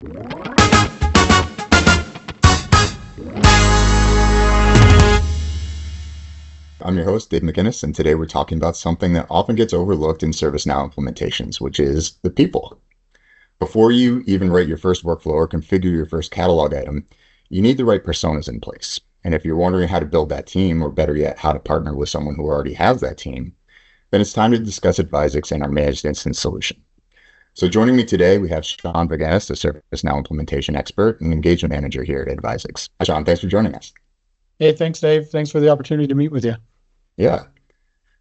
I'm your host, Dave McInnes, and today we're talking about something that often gets overlooked in ServiceNow implementations, which is the people. Before you even write your first workflow or configure your first catalog item, you need the right personas in place. And if you're wondering how to build that team, or better yet, how to partner with someone who already has that team, then it's time to discuss Advizex and our managed instance solution. So joining me today, we have Sean Veganis, the ServiceNow implementation expert and engagement manager here at Advizex. Hi, Sean, thanks for joining us. Hey, thanks, Dave. Thanks for the opportunity to meet with you. Yeah.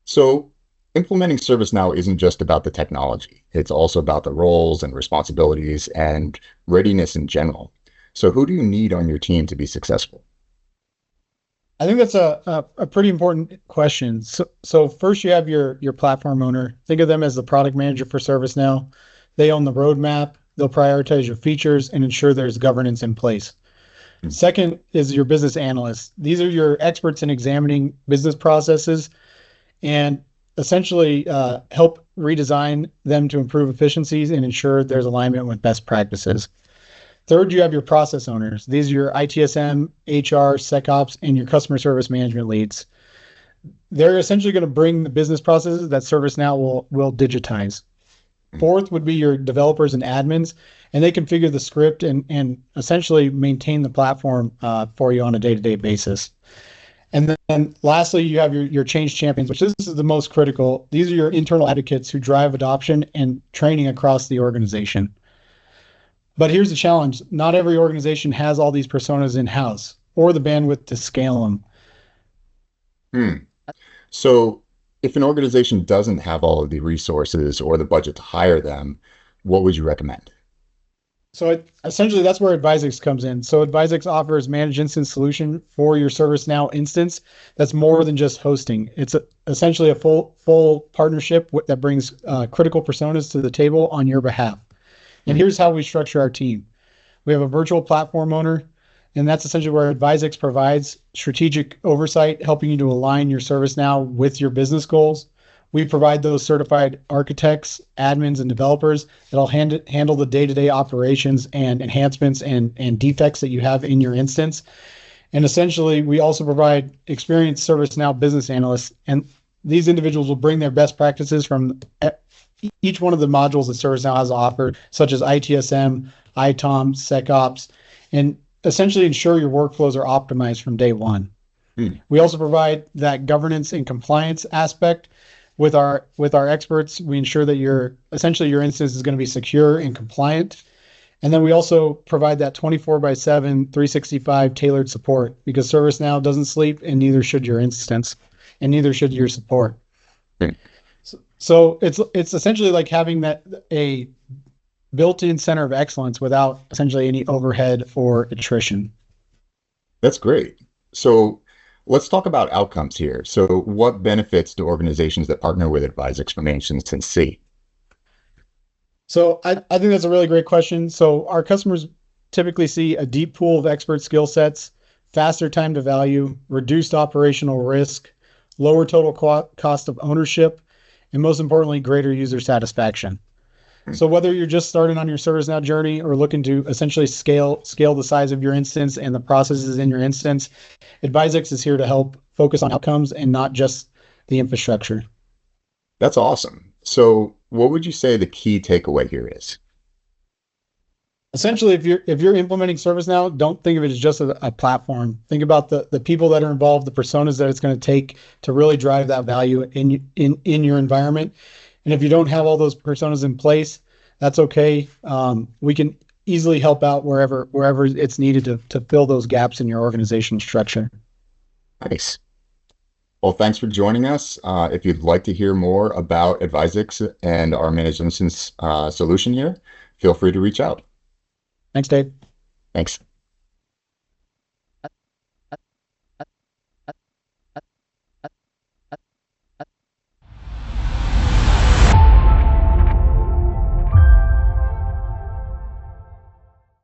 So implementing ServiceNow isn't just about the technology. It's also about the roles and responsibilities and readiness in general. So who do you need on your team to be successful? I think that's a pretty important question. So first you have your platform owner. Think of them as the product manager for ServiceNow. They own the roadmap. They'll prioritize your features and ensure there's governance in place. Second is your business analyst. These are your experts in examining business processes and essentially help redesign them to improve efficiencies and ensure there's alignment with best practices. Third, you have your process owners. These are your ITSM, HR, SecOps, and your customer service management leads. They're essentially going to bring the business processes that ServiceNow will digitize. Fourth would be your developers and admins, and they configure the script and essentially maintain the platform for you on a day-to-day basis. And then lastly, you have your change champions, which this is the most critical. These are your internal advocates who drive adoption and training across the organization. But here's the challenge. Not every organization has all these personas in-house or the bandwidth to scale them. So if an organization doesn't have all of the resources or the budget to hire them, what would you recommend? So essentially, that's where Advizex comes in. So Advizex offers managed instance solution for your ServiceNow instance that's more than just hosting. It's essentially a full partnership that brings critical personas to the table on your behalf. And here's how we structure our team. We have a virtual platform owner, and that's essentially where Advizex provides strategic oversight, helping you to align your ServiceNow with your business goals. We provide those certified architects, admins, and developers that'll handle the day-to-day operations and enhancements and defects that you have in your instance. And essentially, we also provide experienced ServiceNow business analysts, and these individuals will bring their best practices from each one of the modules that ServiceNow has offered, such as ITSM, ITOM, SecOps, and essentially ensure your workflows are optimized from day one. We also provide that governance and compliance aspect. With our experts, we ensure that your instance is going to be secure and compliant. And then we also provide that 24/7, 365 tailored support, because ServiceNow doesn't sleep, and neither should your instance, and neither should your support. So it's essentially like having a built-in center of excellence without essentially any overhead or attrition. That's great. So let's talk about outcomes here. So what benefits do organizations that partner with Advizex for managed instance see? So I think that's a really great question. So our customers typically see a deep pool of expert skill sets, faster time to value, reduced operational risk, lower total cost of ownership, and most importantly, greater user satisfaction. So whether you're just starting on your ServiceNow journey or looking to essentially scale the size of your instance and the processes in your instance, Advizex is here to help focus on outcomes and not just the infrastructure. That's awesome. So what would you say the key takeaway here is? Essentially, if you're implementing ServiceNow, don't think of it as just a platform. Think about the people that are involved, the personas that it's going to take to really drive that value in your environment. And if you don't have all those personas in place, that's okay. We can easily help out wherever it's needed to fill those gaps in your organizational structure. Nice. Well, thanks for joining us. If you'd like to hear more about Advizex and our managed instance solution here, feel free to reach out. Thanks, Dave. Thanks.